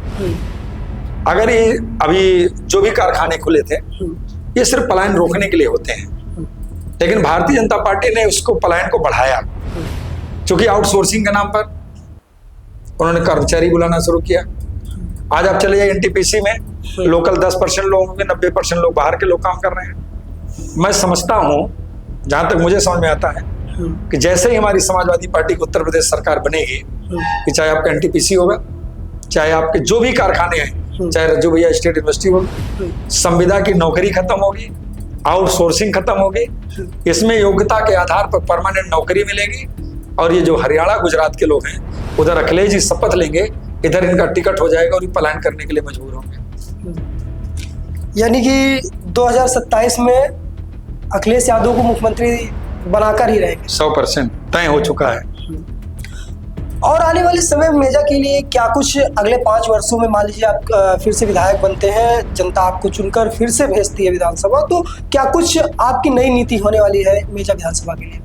अगर ये अभी जो भी कारखाने खुले थे ये सिर्फ पलायन रोकने के लिए होते हैं, लेकिन भारतीय जनता पार्टी ने उसको पलायन को बढ़ाया क्योंकि आउटसोर्सिंग के नाम पर उन्होंने कर्मचारी बुलाना शुरू किया। आज आप चले जाइए एनटीपीसी में, लोकल 10% लोग होंगे, 90% लोग बाहर के लोग काम कर रहे हैं। मैं समझता हूँ, जहां तक मुझे समझ में आता है कि जैसे ही हमारी समाजवादी पार्टी की उत्तर प्रदेश सरकार बनेगी कि चाहे आपका एनटीपीसी होगा, चाहे आपके जो भी कारखाने हैं, चाहे रज्जू भैया स्टेट यूनिवर्सिटी होगी, संविदा की नौकरी खत्म होगी, आउटसोर्सिंग खत्म होगी, इसमें योग्यता के आधार पर परमानेंट नौकरी मिलेगी और ये जो हरियाणा गुजरात के लोग हैं उधर अखिलेश जी शपथ लेंगे, इधर इनका टिकट हो जाएगा और ये पलायन करने के लिए मजबूर होंगे। यानी कि 2027 में अखिलेश यादव को मुख्यमंत्री बनाकर ही रहेंगे। 100% तय हो चुका है। और आने वाले समय में मेजा के लिए क्या कुछ अगले 5 वर्षों में, मान लीजिए आप फिर से विधायक बनते हैं, जनता आपको चुनकर फिर से भेजती है विधानसभा, तो क्या कुछ आपकी नई नीति होने वाली है मेजा विधानसभा के लिए?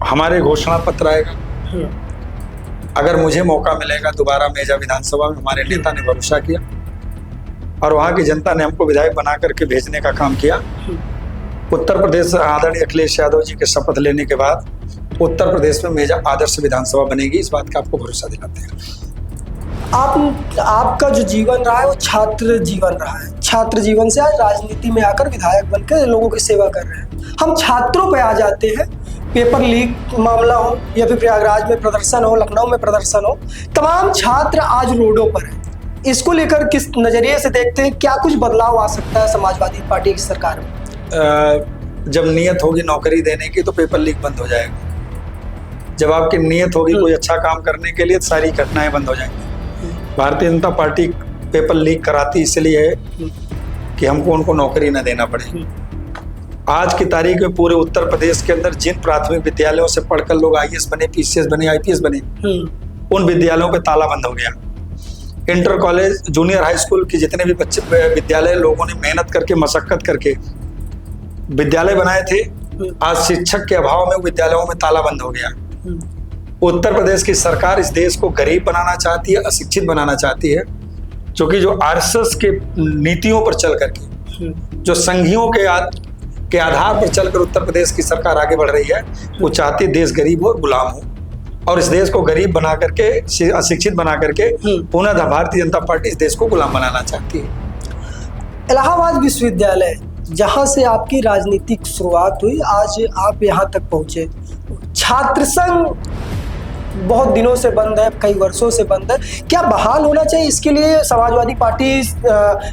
हमारे घोषणा पत्र आएगा, अगर मुझे मौका मिलेगा दोबारा मेजा विधानसभा में, हमारे नेता ने भरोसा किया और वहां की जनता ने हमको विधायक बना करके भेजने का काम किया। उत्तर प्रदेश आदरणीय अखिलेश यादव जी के शपथ लेने के बाद उत्तर प्रदेश में मेजा आदर्श विधानसभा बनेगी, इस बात का आपको भरोसा दिलाते हैं। आपका जो जीवन रहा है वो छात्र जीवन रहा है। छात्र जीवन से आज राजनीति में आकर विधायक बनकर लोगों की सेवा कर रहे हैं। हम छात्रों पे आ जाते हैं। पेपर लीक मामला हो या फिर प्रयागराज में प्रदर्शन हो, लखनऊ में प्रदर्शन हो, तमाम छात्र आज रोडों पर हैं। इसको लेकर किस नजरिए से देखते हैं? क्या कुछ बदलाव आ सकता है समाजवादी पार्टी की सरकार में? जब नीयत होगी नौकरी देने की तो पेपर लीक बंद हो जाएगा। जब आपकी नीयत होगी कोई अच्छा काम करने के लिए, सारी घटनाएं बंद हो जाएंगी। Bharatiya Janata party paper leak कराती इसलिए है कि हमको उनको नौकरी न देना पड़े। आज की तारीख में पूरे उत्तर प्रदेश के अंदर जिन प्राथमिक विद्यालयों से पढ़कर लोग आईएएस बने, पीसीएस बने, आईपीएस बने, उन विद्यालयों पे ताला बंद हो गया। Inter college, junior high school के जितने भी बच्चे विद्यालय लोगों ने मेहनत करके, मशक्कत करके विद्यालय बनाए थे, आज शिक्षक के अभाव में विद्यालयों में ताला बंद हो गया। उत्तर प्रदेश की सरकार इस देश को गरीब बनाना चाहती है, अशिक्षित बनाना चाहती है, क्योंकि जो आरएसएस के नीतियों पर चल करके, जो संघियों के आधार पर चलकर उत्तर प्रदेश की सरकार आगे बढ़ रही है, वो चाहती है देश गरीब हो, गुलाम हो, और इस देश को गरीब बना करके, अशिक्षित बना करके पुनः भारतीय जनता पार्टी इस देश को गुलाम बनाना चाहती है। इलाहाबाद विश्वविद्यालय, जहां से आपकी राजनीतिक शुरुआत हुई, आज आप यहां तक पहुंचे। छात्र संघ बहुत दिनों से बंद है, कई वर्षों से बंद है। क्या बहाल होना चाहिए? इसके लिए समाजवादी पार्टी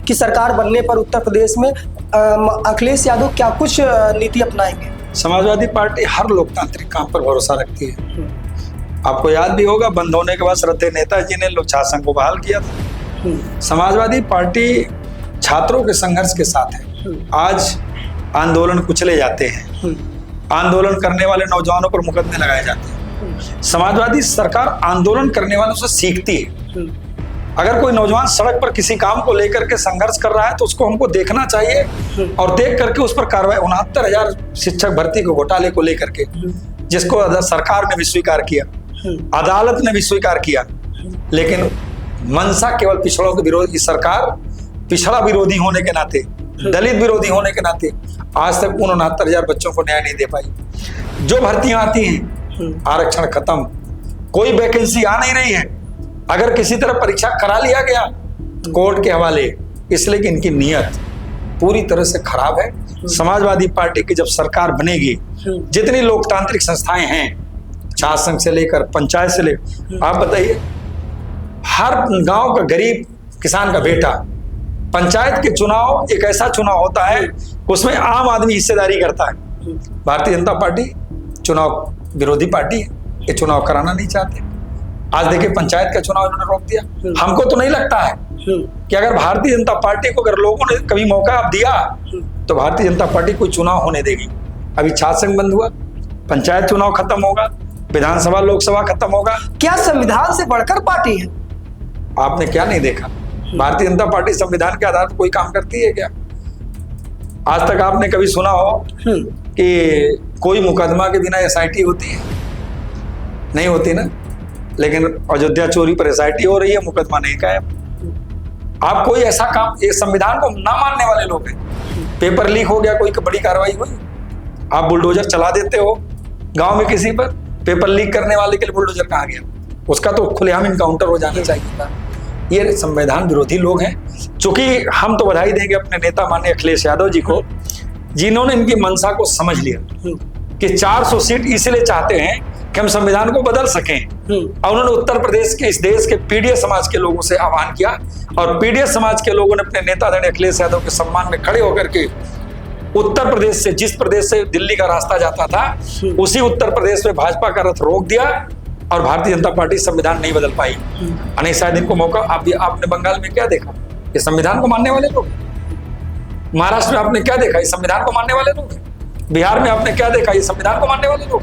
की सरकार बनने पर उत्तर प्रदेश में अखिलेश यादव क्या कुछ नीति अपनाएंगे? समाजवादी पार्टी हर लोकतांत्रिक काम पर भरोसा रखती है। आपको याद भी होगा, बंद होने के बाद श्रद्धेय नेताजी ने लोक छात्र संघ को बहाल किया था। समाजवादी पार्टी छात्रों के संघर्ष के साथ है। आज आंदोलन कुचले जाते हैं, आंदोलन करने वाले नौजवानों पर मुकदमे लगाए जाते हैं। समाजवादी सरकार आंदोलन करने वालों से सीखती है। अगर कोई नौजवान सड़क पर किसी काम को लेकर के संघर्ष कर रहा है तो उसको हमको देखना चाहिए और देख करके उस पर कार्रवाई। 69,000 शिक्षक भर्ती के घोटाले को लेकर के, जिसको सरकार ने भी स्वीकार किया, अदालत ने भी स्वीकार किया, लेकिन मनसा केवल पिछड़ों के विरोधी सरकार, पिछड़ा विरोधी होने के नाते, दलित विरोधी होने के नाते आज तक 69,000 बच्चों को न्याय नहीं दे पाई। जो भर्तियां आती हैं, आरक्षण खत्म, कोई वैकेंसी आ नहीं रही है। अगर किसी तरह परीक्षा करा लिया गया कोर्ट के हवाले, इसलिए कि इनकी नीयत पूरी तरह से खराब है। समाजवादी पार्टी की जब सरकार बनेगी, जितनी लोकतांत्रिक संस्थाएं हैं, छात्र संघ से लेकर पंचायत से लेकर, आप बताइए, हर गांव का गरीब किसान का बेटा, पंचायत के चुनाव एक ऐसा चुनाव होता है उसमें आम आदमी हिस्सेदारी करता है। भारतीय जनता पार्टी चुनाव विरोधी पार्टी है, ये चुनाव कराना नहीं चाहते। आज देखिए पंचायत का चुनाव इन्होंने रोक दिया। हमको तो नहीं लगता है कि अगर भारतीय जनता पार्टी को अगर लोगों ने कभी मौका दिया तो भारतीय जनता पार्टी कोई चुनाव होने देगी। अभी छात्र संघ बंद हुआ, पंचायत चुनाव खत्म होगा, विधानसभा लोकसभा खत्म होगा। क्या संविधान से बढ़कर पार्टी है? आपने क्या नहीं देखा? भारतीय जनता पार्टी संविधान के आधार पर कोई काम करती है क्या? आज तक आपने कभी सुना हो कि कोई मुकदमा के बिना एसआईटी होती है? नहीं होती ना। लेकिन अयोध्या चोरी पर एसआईटी हो रही है, मुकदमा नहीं कायम। आप कोई ऐसा काम, ये संविधान को ना मानने वाले लोग हैं। पेपर लीक हो गया, कोई बड़ी कार्रवाई हुई, आप बुलडोजर चला देते हो गांव में किसी पर। पेपर लीक करने वाले के लिए बुलडोजर कहाँ गया? उसका तो खुलेआम इनकाउंटर हो जाना चाहिए था। ये संविधान विरोधी लोग हैं। चूंकि हम तो बधाई देंगे अपने नेता माननीय अखिलेश यादव जी को, जिन्होंने इनकी मंशा को समझ लिया कि 400 सीट इसलिए चाहते हैं कि हम संविधान को बदल सकें। और उन्होंने उत्तर प्रदेश के, इस देश के पीडीएस समाज के लोगों से आह्वान किया, और पीडीएस समाज के लोगों ने अपने नेता आदरणीय अखिलेश यादव के सम्मान में खड़े होकर के उत्तर प्रदेश से, जिस प्रदेश से दिल्ली का रास्ता जाता था, उसी उत्तर प्रदेश में भाजपा का रथ रोक दिया और भारतीय जनता पार्टी संविधान नहीं बदल पाई। अनेक शायद इनको मौका, आपने बंगाल में क्या देखा? ये संविधान को मानने वाले लोग। महाराष्ट्र में आपने क्या देखा? ये संविधान को मानने वाले लोग। बिहार में आपने क्या देखा? ये संविधान को मानने वाले लोग।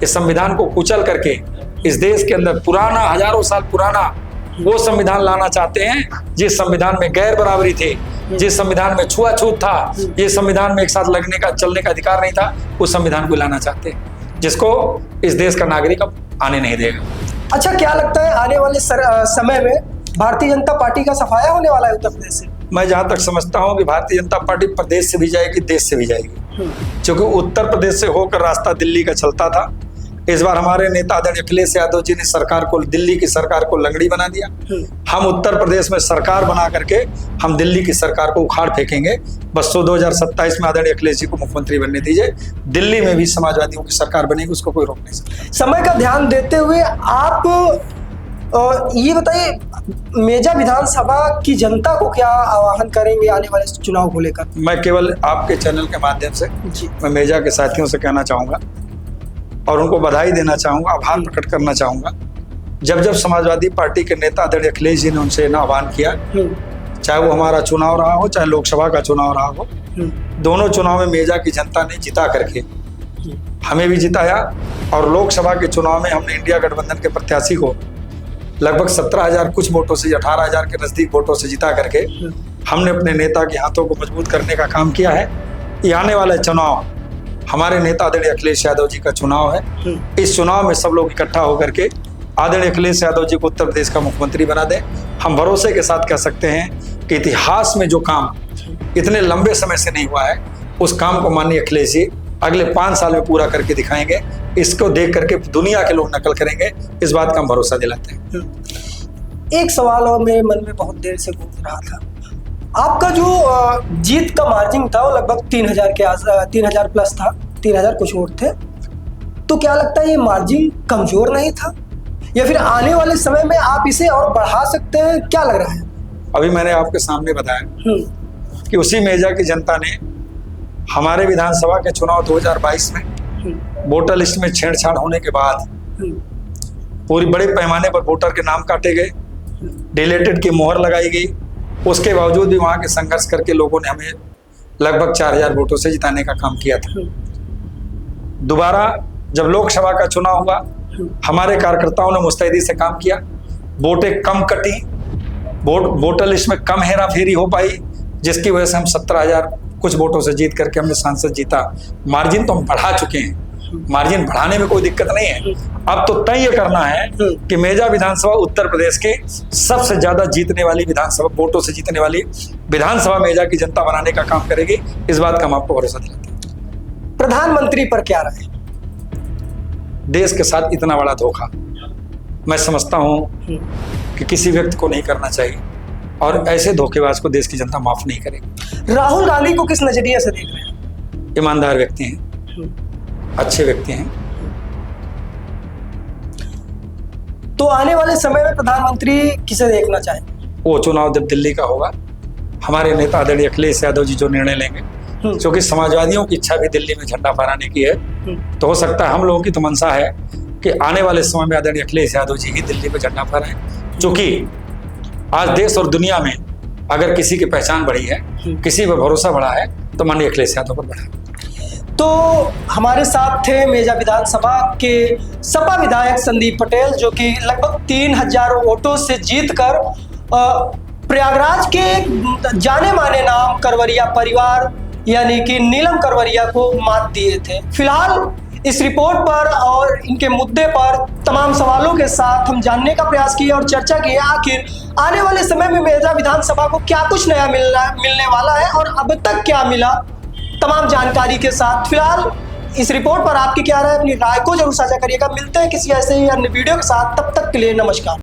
इस संविधान को कुचल करके इस देश के अंदर पुराना, हजारों साल पुराना वो संविधान लाना चाहते हैं जिस संविधान में गैर बराबरी थे, जिस संविधान में छुआछूत था, जिस संविधान में एक साथ लगने का, चलने का अधिकार नहीं था, उस संविधान को लाना चाहते हैं जिसको इस देश का नागरिक अब आने नहीं देगा। अच्छा, क्या लगता है आने वाले समय में भारतीय जनता पार्टी का सफाया होने वाला है उत्तर प्रदेश से? मैं जहां तक समझता हूं कि भारतीय जनता पार्टी प्रदेश से भी जाएगी, देश से भी जाएगी। क्योंकि उत्तर प्रदेश से होकर रास्ता दिल्ली का चलता था, इस बार हमारे नेता आदरणीय अखिलेश यादव जी ने सरकार को, दिल्ली की सरकार को लंगड़ी बना दिया। हम उत्तर प्रदेश में सरकार बना करके हम दिल्ली की सरकार को उखाड़ फेंकेंगे। बस 2027 में आदरणीय अखिलेश जी को मुख्यमंत्री बनने दीजिए। दिल्ली में भी समाजवादियों की सरकार बनेगी, उसको कोई रोक नहीं सकता। समय का ध्यान देते हुए आप ये बताइए, मेजा विधानसभा की जनता को क्या आह्वान करेंगे आने वाले चुनाव को लेकर? मैं केवल आपके चैनल के माध्यम से जी मैं मेजा के साथियों से कहना चाहूँगा और उनको बधाई देना चाहूँगा, आभार प्रकट करना चाहूँगा। जब जब समाजवादी पार्टी के नेता आदरणीय अखिलेश जी ने उनसे आह्वान किया, चाहे वो हमारा चुनाव रहा हो, चाहे लोकसभा का चुनाव रहा हो, दोनों चुनाव में मेजा की जनता ने जिता करके हमें भी जिताया। और लोकसभा के चुनाव में हमने इंडिया गठबंधन के प्रत्याशी को लगभग 17,000 कुछ वोटों से, 18,000 के नजदीक वोटों से जिता करके हमने अपने नेता के हाथों को मजबूत करने का काम किया है। ये आने वाला चुनाव हमारे नेता आदरणीय अखिलेश यादव जी का चुनाव है। इस चुनाव में सब लोग इकट्ठा होकर के आदरणीय अखिलेश यादव जी को उत्तर प्रदेश का मुख्यमंत्री बना दें। हम भरोसे के साथ कह सकते हैं कि इतिहास में जो काम इतने लंबे समय से नहीं हुआ है, उस काम को माननीय अखिलेश जी अगले 5 साल में पूरा करके दिखाएंगे। इसको देख करके दुनिया के लोग नकल करेंगे, इस बात का हम भरोसा दिलाते हैं। एक सवाल और मेरे मन में बहुत देर से घूम रहा था। आपका जो जीत का मार्जिन था वो लगभग 3,000 प्लस था, 3,000 कुछ वोट थे। तो क्या लगता है ये मार्जिन कमजोर नहीं था, या फिर आने वाले समय में आप इसे और बढ़ा सकते हैं? क्या लग रहा है? अभी मैंने आपके सामने बताया कि उसी मेजा की जनता ने हमारे विधानसभा के चुनाव 2022 में वोटर लिस्ट में छेड़छाड़ होने के बाद पूरी बड़े पैमाने पर वोटर के नाम काटे गए, डिलीटेड की मोहर लगाई गई। उसके बावजूद भी वहां के संघर्ष करके लोगों ने हमें लगभग 4,000 वोटों से जिताने का काम किया था। दोबारा जब लोकसभा का चुनाव हुआ, हमारे कार्यकर्ताओं ने मुस्तैदी से काम किया, वोटें कम कटी, वोटर लिस्ट में कम हेरा फेरी हो पाई, जिसकी वजह से हम 17,000 कुछ वोटों से जीत करके हमने सांसद जीता। मार्जिन तो हम बढ़ा चुके हैं, मार्जिन बढ़ाने में कोई दिक्कत नहीं है। अब तो तय ये करना है कि मेजा विधानसभा उत्तर प्रदेश की सबसे ज्यादा जीतने वाली विधानसभा, वोटों से जीतने वाली विधानसभा मेजा की जनता बनाने का काम करेगी। इस बात का हम आपको भरोसा दिलाते हैं। प्रधानमंत्री पर क्या राय? देश के साथ इतना बड़ा धोखा मैं समझता हूं कि किसी व्यक्ति को नहीं करना चाहिए, और ऐसे धोखेबाज को देश की जनता माफ नहीं करेगी। राहुल गांधी को किस नजरिए से देख रहे हैं? ईमानदार व्यक्ति हैं, अच्छे व्यक्ति हैं। तो आने वाले समय में प्रधानमंत्री किसे देखना चाहेंगे? वो चुनाव जब दिल्ली का होगा, हमारे नेता आदरणीय अखिलेश यादव जी जो निर्णय लेंगे, क्योंकि समाजवादियों की इच्छा भी दिल्ली में झंडा फहराने की है, तो हो सकता है हम लोगों की तो मंशा है कि आने वाले समय में आदरणीय अखिलेश यादव जी ही दिल्ली में झंडा फहराएं। क्योंकि आज देश और दुनिया में अगर किसी की पहचान बढ़ी है, किसी पर भरोसा बढ़ा है, तो माननीय अखिलेश यादव पर बढ़ा। तो हमारे साथ थे मेजा विधानसभा के सपा विधायक संदीप पटेल, जो कि लगभग 3,000 वोटों से जीतकर प्रयागराज के जाने माने नाम करवरिया परिवार यानी कि नीलम करवरिया को मात दिए थे। फिलहाल इस रिपोर्ट पर और इनके मुद्दे पर तमाम सवालों के साथ हम जानने का प्रयास किए और चर्चा की आखिर आने वाले समय में मेजा विधानसभा को क्या कुछ नया मिलने वाला है और अब तक क्या मिला, तमाम जानकारी के साथ। फिलहाल इस रिपोर्ट पर आपकी क्या राय, अपनी राय को जरूर साझा करिएगा। मिलते हैं किसी ऐसे ही अन्य वीडियो के साथ, तब तक के लिए नमस्कार।